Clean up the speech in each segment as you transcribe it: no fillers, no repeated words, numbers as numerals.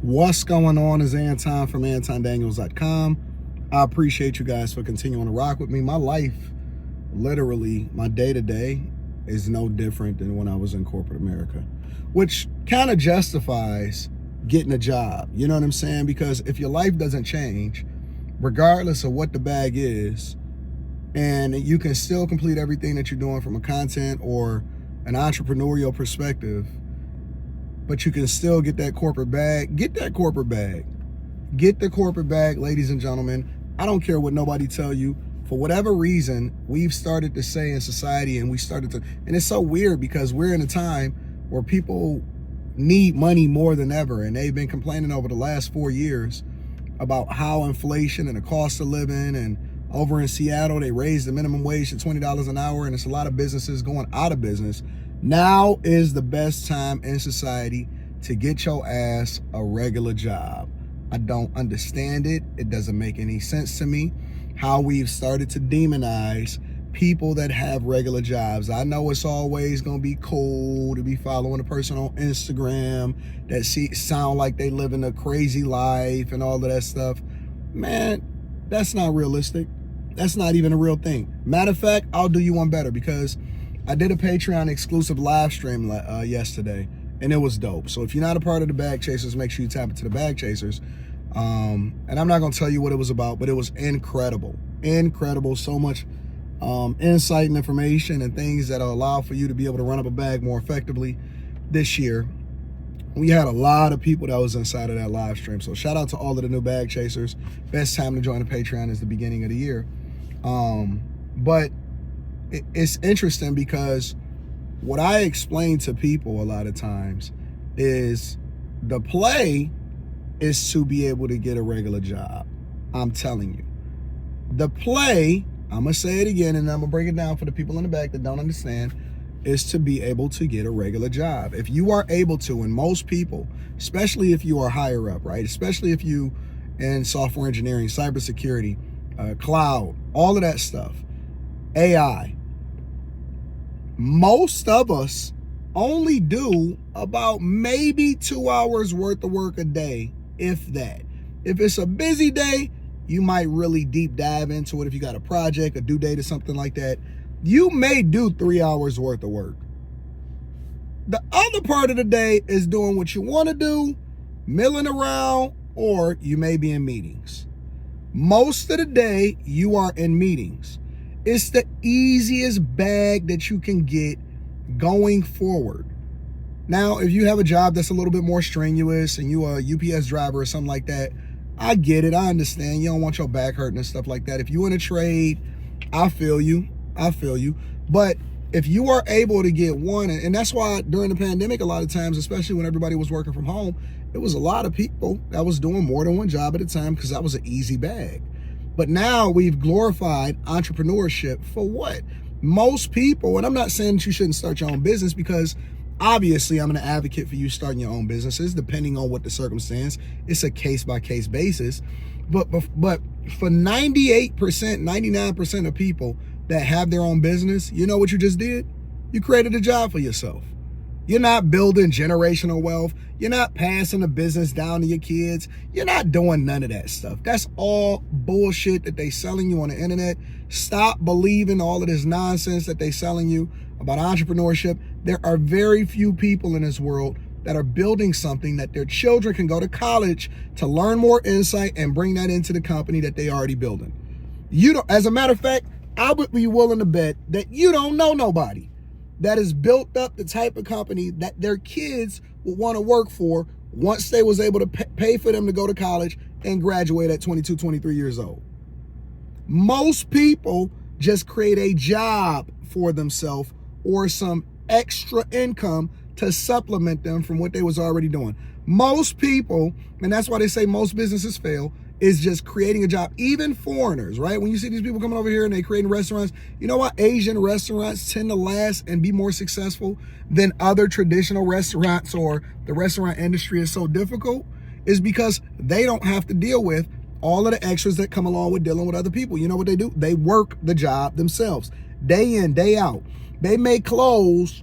What's going on is Anton from antondaniels.com. I appreciate you guys for continuing to rock with me. My life, literally, my day-to-day is no different than when I was in corporate America, which kind of justifies getting a job. You know what I'm saying? Because if your life doesn't change, regardless of what the bag is, and you can still complete everything that you're doing from a content or an entrepreneurial perspective, but you can still get that corporate bag. Get that corporate bag. Get the corporate bag, ladies and gentlemen. I don't care what nobody tell you. For whatever reason, we've started to say in society, and it's so weird because we're in a time where people need money more than ever, and they've been complaining over the last 4 years about how inflation and the cost of living, and over in Seattle, they raised the minimum wage to $20 an hour, and it's a lot of businesses going out of business. Now is the best time in society to get your ass a regular job. I don't understand it. It doesn't make any sense to me how we've started to demonize people that have regular jobs. I know it's always going to be cool to be following a person on Instagram that sound like they living a crazy life and all of that stuff. Man, that's not realistic. That's not even a real thing. Matter of fact, I'll do you one better, because I did a Patreon exclusive live stream yesterday, and it was dope. So if you're not a part of the Bag Chasers, make sure you tap into the Bag Chasers. And I'm not going to tell you what it was about, but it was incredible. Incredible. So much insight and information and things that'll allow for you to be able to run up a bag more effectively this year. We had a lot of people that was inside of that live stream. So shout out to all of the new Bag Chasers. Best time to join the Patreon is the beginning of the year. But it's interesting because what I explain to people a lot of times is the play is to be able to get a regular job. I'm telling you. The play, I'm going to say it again, and I'm going to break it down for the people in the back that don't understand, is to be able to get a regular job. If you are able to, and most people, especially if you are higher up, right? Especially if you in software engineering, cybersecurity, cloud, all of that stuff, AI, most of us only do about maybe 2 hours worth of work a day, if that. If it's a busy day, you might really deep dive into it. If you got a project, a due date, or something like that, you may do 3 hours worth of work. The other part of the day is doing what you want to do, milling around, or you may be in meetings. Most of the day, you are in meetings. It's the easiest bag that you can get going forward. Now, if you have a job that's a little bit more strenuous and you are a UPS driver or something like that, I get it. I understand. You don't want your back hurting and stuff like that. If you in a trade, I feel you. But if you are able to get one, and that's why during the pandemic, a lot of times, especially when everybody was working from home, it was a lot of people that was doing more than one job at a time because that was an easy bag. But now we've glorified entrepreneurship for what? Most people, and I'm not saying that you shouldn't start your own business, because obviously I'm an advocate for you starting your own businesses, depending on what the circumstance. It's a case-by-case basis. But for 98%, 99% of people that have their own business, you know what you just did? You created a job for yourself. You're not building generational wealth. You're not passing the business down to your kids. You're not doing none of that stuff. That's all bullshit that they selling you on the internet. Stop believing all of this nonsense that they selling you about entrepreneurship. There are very few people in this world that are building something that their children can go to college to learn more insight and bring that into the company that they already building. You don't, as a matter of fact, I would be willing to bet that you don't know nobody that has built up the type of company that their kids would want to work for once they was able to pay for them to go to college and graduate at 22, 23 years old. Most people just create a job for themselves or some extra income to supplement them from what they was already doing. Most people, and that's why they say most businesses fail, is just creating a job. Even foreigners, right? When you see these people coming over here and they creating restaurants, you know why Asian restaurants tend to last and be more successful than other traditional restaurants, or the restaurant industry is so difficult? Is because they don't have to deal with all of the extras that come along with dealing with other people. You know what they do? They work the job themselves, day in, day out. They may close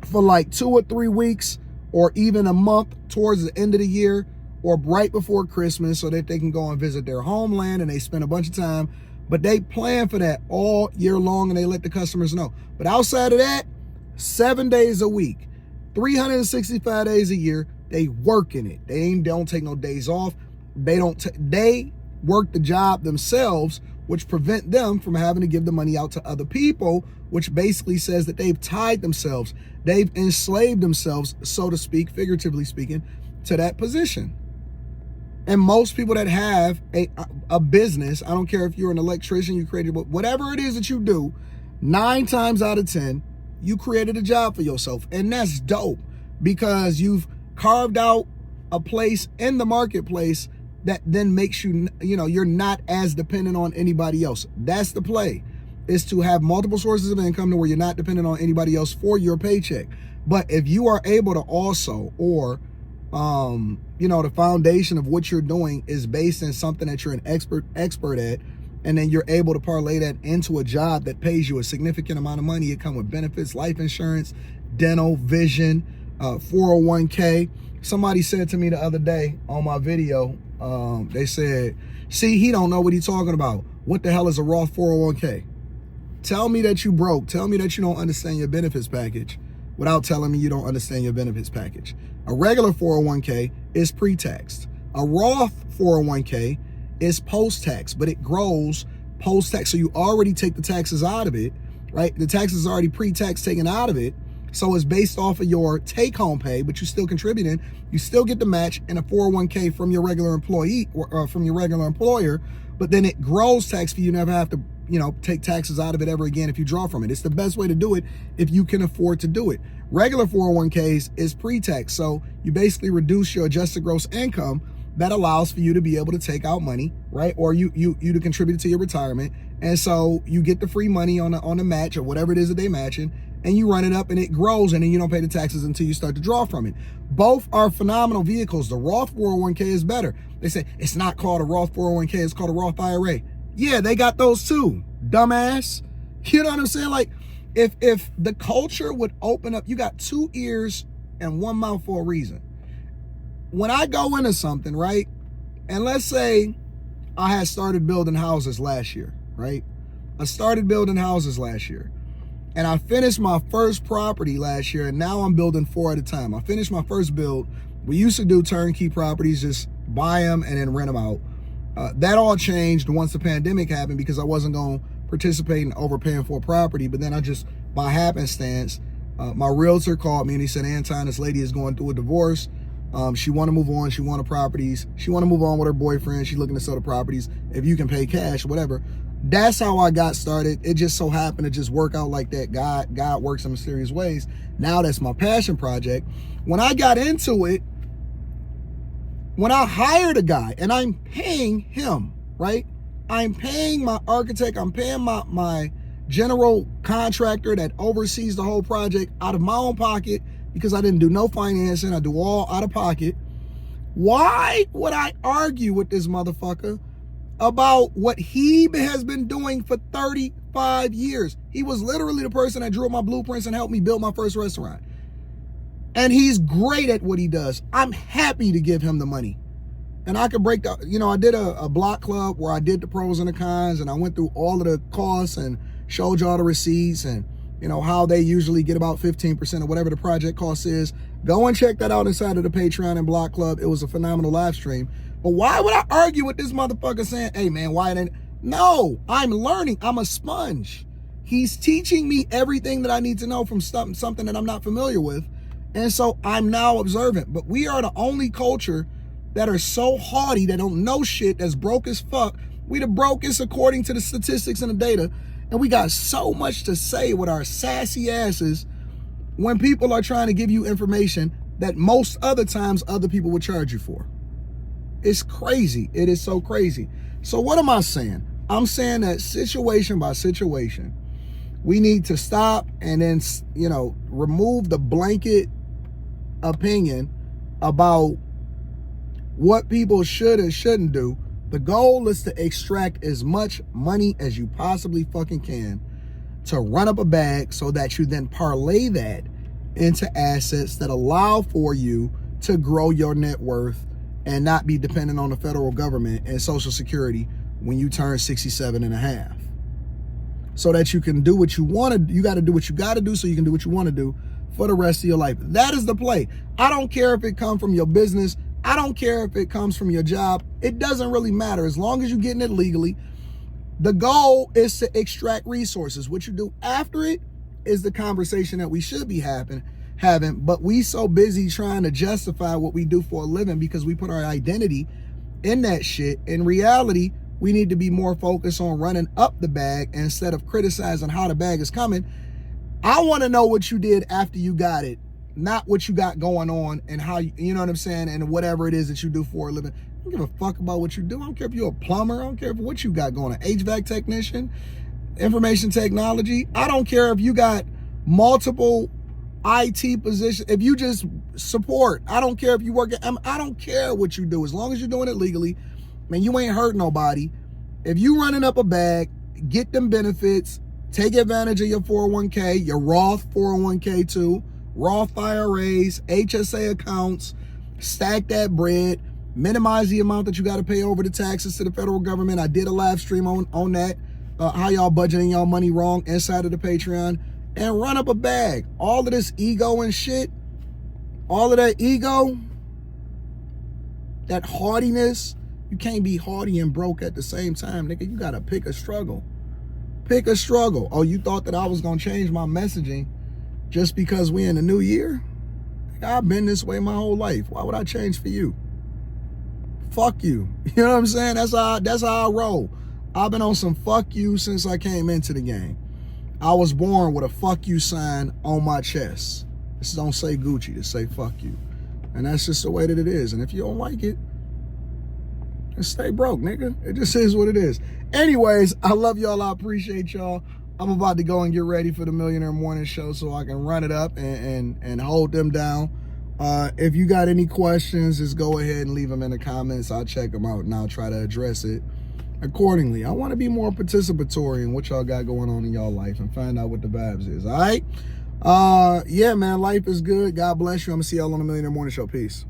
for like 2 or 3 weeks or even a month towards the end of the year or right before Christmas so that they can go and visit their homeland and they spend a bunch of time. But they plan for that all year long and they let the customers know. But outside of that, 7 days a week, 365 days a year, they work in it. They don't take no days off. They work the job themselves, which prevent them from having to give the money out to other people, which basically says that they've tied themselves, they've enslaved themselves, so to speak, figuratively speaking, to that position. And most people that have a business, I don't care if you're an electrician, you created whatever it is that you do, 9 times out of 10, you created a job for yourself. And that's dope because you've carved out a place in the marketplace that then makes you, you're not as dependent on anybody else. That's the play, is to have multiple sources of income to where you're not dependent on anybody else for your paycheck. But if you are able to also, or, the foundation of what you're doing is based in something that you're an expert at, and then you're able to parlay that into a job that pays you a significant amount of money. It comes with benefits, life insurance, dental, vision, 401k. Somebody said to me the other day on my video, they said, see, he don't know what he's talking about. What the hell is a Roth 401k? Tell me that you broke. Tell me that you don't understand your benefits package without telling me you don't understand your benefits package. A regular 401k is pre-taxed. A Roth 401k is post-tax, but it grows post-tax. So you already take the taxes out of it, right? The taxes are already pre-tax taken out of it. So it's based off of your take-home pay, but you're still contributing. You still get the match in a 401k from your regular employee or from your regular employer, but then it grows tax for you. Never have to, take taxes out of it ever again if you draw from it. It's the best way to do it if you can afford to do it. Regular 401ks is pre-tax, so you basically reduce your adjusted gross income. That allows for you to be able to take out money, right? Or you to contribute to your retirement. And so you get the free money on the match or whatever it is that they matching, and you run it up and it grows, and then you don't pay the taxes until you start to draw from it. Both are phenomenal vehicles. The Roth 401k is better. They say it's not called a Roth 401k, it's called a Roth IRA. Yeah, they got those too, dumbass. You know what I'm saying? Like, if the culture would open up, you got 2 ears and 1 mouth for a reason. When I go into something, right, and let's say I had started building houses last year, right? I started building houses last year, and I finished my first property last year, and now I'm building 4 at a time. I finished my first build. We used to do turnkey properties, just buy them and then rent them out. That all changed once the pandemic happened because I wasn't going to participate in overpaying for a property, but then I just, by happenstance, my realtor called me and he said, Anton, this lady is going through a divorce. She want to move on. She wanted properties. She want to move on with her boyfriend. She's looking to sell the properties. If you can pay cash, whatever. That's how I got started. It just so happened to just work out like that. God works in mysterious ways. Now that's my passion project. When I got into it, when I hired a guy and I'm paying him, right? I'm paying my architect. I'm paying my general contractor that oversees the whole project out of my own pocket, because I didn't do no financing. I do all out of pocket. Why would I argue with this motherfucker about what he has been doing for 35 years? He was literally the person that drew up my blueprints and helped me build my first restaurant. And he's great at what he does. I'm happy to give him the money. And I could break the, I did a block club where I did the pros and the cons, and I went through all of the costs and showed y'all the receipts and how they usually get about 15% of whatever the project cost is. Go and check that out inside of the Patreon and Block Club. It was a phenomenal live stream. But why would I argue with this motherfucker saying, hey man, why didn't? No, I'm learning. I'm a sponge. He's teaching me everything that I need to know from something that I'm not familiar with. And so I'm now observant. But we are the only culture that are so haughty, that don't know shit, that's broke as fuck. We the brokest according to the statistics and the data. And we got so much to say with our sassy asses when people are trying to give you information that most other times other people would charge you for. It's crazy. It is so crazy. So what am I saying? I'm saying that situation by situation, we need to stop and then, remove the blanket opinion about what people should and shouldn't do. The goal is to extract as much money as you possibly fucking can to run up a bag, so that you then parlay that into assets that allow for you to grow your net worth and not be dependent on the federal government and Social Security when you turn 67 and a half. So that you can do what you want to. You got to do what you got to do so you can do what you want to do for the rest of your life. That is the play. I don't care if it comes from your business. I don't care if it comes from your job. It doesn't really matter as long as you're getting it legally. The goal is to extract resources. What you do after it is the conversation that we should be having, but we so busy trying to justify what we do for a living because we put our identity in that shit. In reality, we need to be more focused on running up the bag instead of criticizing how the bag is coming. I want to know what you did after you got it, not what you got going on and how you know what I'm saying, and whatever it is that you do for a living. I don't give a fuck about what you do. I don't care if you're a plumber. I don't care what you got going on. HVAC technician, information technology. I don't care if you got multiple IT positions. If you just support, I don't care if you work at, I don't care what you do. As long as you're doing it legally, man, you ain't hurt nobody. If you running up a bag, get them benefits, take advantage of your 401k, your Roth 401k too, Roth IRAs, HSA accounts, stack that bread, minimize the amount that you got to pay over the taxes to the federal government. I did a live stream on that, how y'all budgeting y'all money wrong inside of the Patreon, and run up a bag. All of this ego and shit, all of that ego, that haughtiness, you can't be haughty and broke at the same time, nigga. You got to pick a struggle. Pick a struggle. Oh, you thought that I was going to change my messaging just because we in the new year? I've been this way my whole life. Why would I change for you? Fuck you. You know what I'm saying? That's how I roll. I've been on some fuck you since I came into the game. I was born with a fuck you sign on my chest. This don't say Gucci, to say fuck you. And that's just the way that it is. And if you don't like it, then stay broke, nigga. It just is what it is. Anyways, I love y'all. I appreciate y'all. I'm about to go and get ready for the Millionaire Morning Show so I can run it up and hold them down. If you got any questions, just go ahead and leave them in the comments. I'll check them out and I'll try to address it accordingly. I want to be more participatory in what y'all got going on in y'all life and find out what the vibes is. All right? Yeah, man, life is good. God bless you. I'm going to see y'all on the Millionaire Morning Show. Peace.